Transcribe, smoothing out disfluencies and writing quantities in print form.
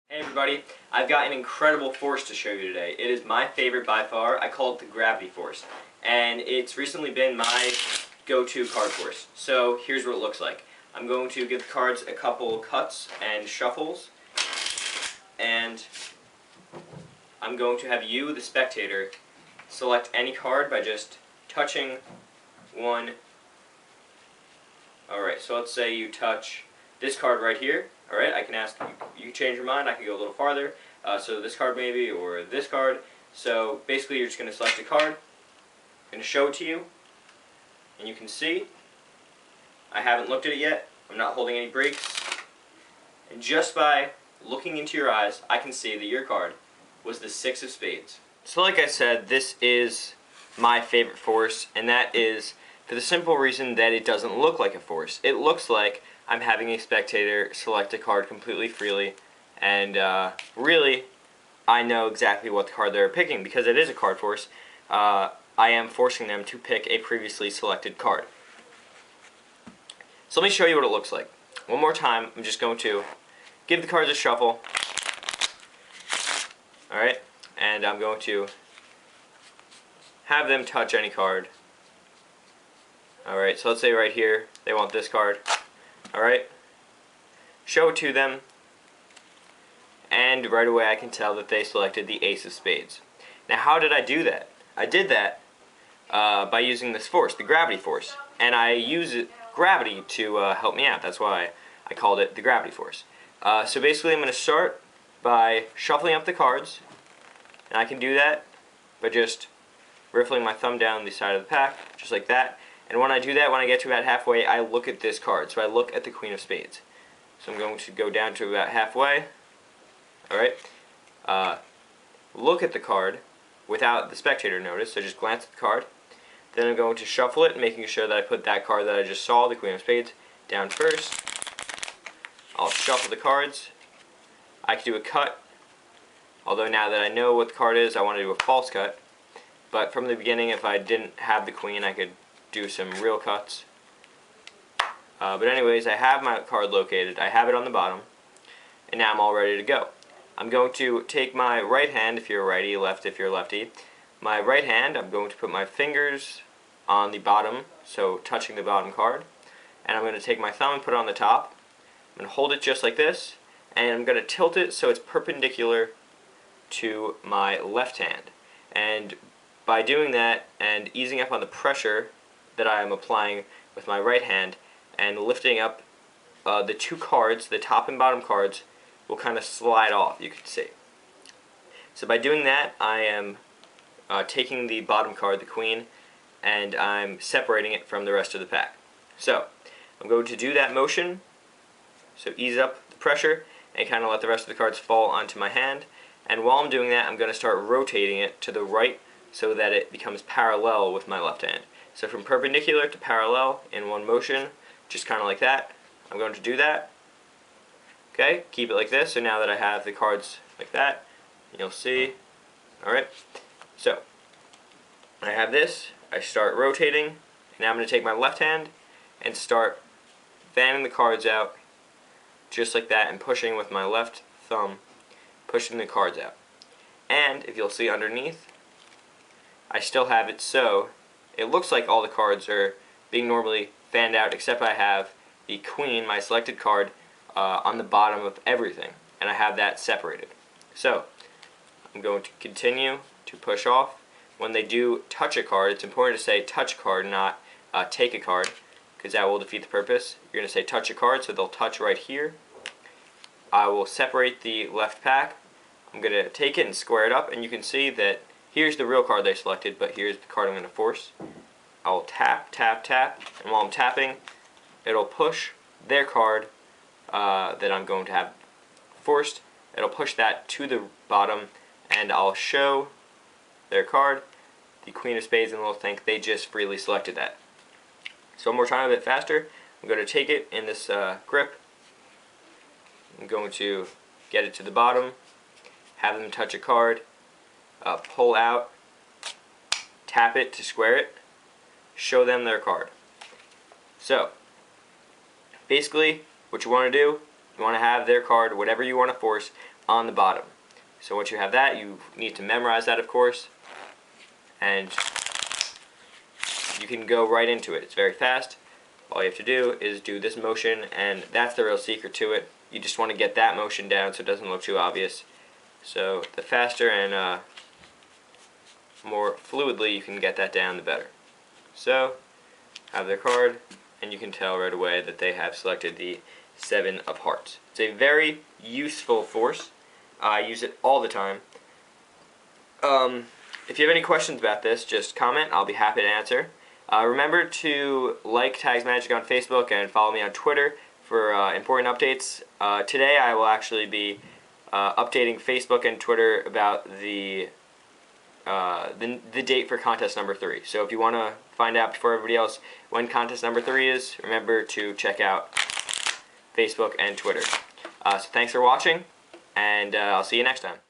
Hey everybody, I've got an incredible force to show you today. It is my favorite by far. I call it the gravity force. And it's recently been my go-to card force. So here's what it looks like. I'm going to give the cards a couple cuts and shuffles. And I'm going to have you, the spectator, select any card by just touching one. Alright, so let's say you touch this card right here. Alright, I can ask, you change your mind, I can go a little farther. So this card maybe, or this card. So basically you're just going to select a card. I'm going to show it to you. And you can see, I haven't looked at it yet. I'm not holding any breaks. And just by looking into your eyes, I can see that your card was the Six of Spades. So like I said, this is my favorite force, and that is for the simple reason that it doesn't look like a force. It looks like I'm having a spectator select a card completely freely, and really, I know exactly what the card they're picking, because it is a card force. I am forcing them to pick a previously selected card. So let me show you what it looks like. One more time, I'm just going to give the cards a shuffle. Alright, and I'm going to have them touch any card. Alright, so let's say right here, they want this card. Alright, show it to them, and right away I can tell that they selected the Ace of Spades. Now how did I do that? I did that by using this force, the gravity force, and I use gravity to help me out. That's why I called it the gravity force. So basically I'm going to start by shuffling up the cards, and I can do that by just riffling my thumb down the side of the pack, just like that. And when I do that, when I get to about halfway, I look at this card. So I look at the Queen of Spades. So I'm going to go down to about halfway. Alright. Look at the card without the spectator notice. So just glance at the card. Then I'm going to shuffle it, making sure that I put that card that I just saw, the Queen of Spades, down first. I'll shuffle the cards. I can do a cut. Although now that I know what the card is, I want to do a false cut. But from the beginning, if I didn't have the Queen, I could do some real cuts. But anyways, I have my card located. I have it on the bottom. And now I'm all ready to go. I'm going to take my right hand, if you're a righty, left if you're a lefty. My right hand, I'm going to put my fingers on the bottom, so touching the bottom card. And I'm going to take my thumb and put it on the top. I'm going to hold it just like this. And I'm going to tilt it so it's perpendicular to my left hand. And by doing that and easing up on the pressure that I am applying with my right hand and lifting up the two cards, the top and bottom cards, will kind of slide off, you can see. So by doing that, I am taking the bottom card, the Queen, and I'm separating it from the rest of the pack. So I'm going to do that motion, so ease up the pressure and kind of let the rest of the cards fall onto my hand. And while I'm doing that, I'm going to start rotating it to the right so that it becomes parallel with my left hand. So from perpendicular to parallel in one motion, just kind of like that. I'm going to do that. Okay, keep it like this. So now that I have the cards like that, you'll see. Alright, so I have this. I start rotating. Now I'm going to take my left hand and start fanning the cards out just like that and pushing with my left thumb, pushing the cards out. And if you'll see underneath, I still have it so it looks like all the cards are being normally fanned out, except I have the Queen, my selected card, on the bottom of everything, and I have that separated. So I'm going to continue to push off. When they do touch a card, it's important to say touch card, not take a card, because that will defeat the purpose. You're going to say touch a card, so they'll touch right here. I will separate the left pack. I'm going to take it and square it up, and you can see that here's the real card they selected, but here's the card I'm going to force. I'll tap, tap, tap, and while I'm tapping, it'll push their card that I'm going to have forced. It'll push that to the bottom, and I'll show their card, the Queen of Spades, and they'll think they just freely selected that. So one more time, a bit faster. I'm going to take it in this grip. I'm going to get it to the bottom, have them touch a card, pull out, tap it to square it, show them their card. So basically what you want to do, you want to have their card, whatever you want to force, on the bottom. So once you have that, you need to memorize that, of course, and you can go right into it. It's very fast. All you have to do is do this motion, and that's the real secret to it. You just want to get that motion down so it doesn't look too obvious. So the faster and more fluidly you can get that down, the better. So, have their card, and you can tell right away that they have selected the 7 of hearts. It's a very useful force. I use it all the time. If you have any questions about this, just comment. I'll be happy to answer. Remember to like Tags Magic on Facebook and follow me on Twitter for important updates. Today I will actually be updating Facebook and Twitter about the date for contest number 3. So if you want to find out before everybody else when contest number 3 is, remember to check out Facebook and Twitter. So thanks for watching, and I'll see you next time.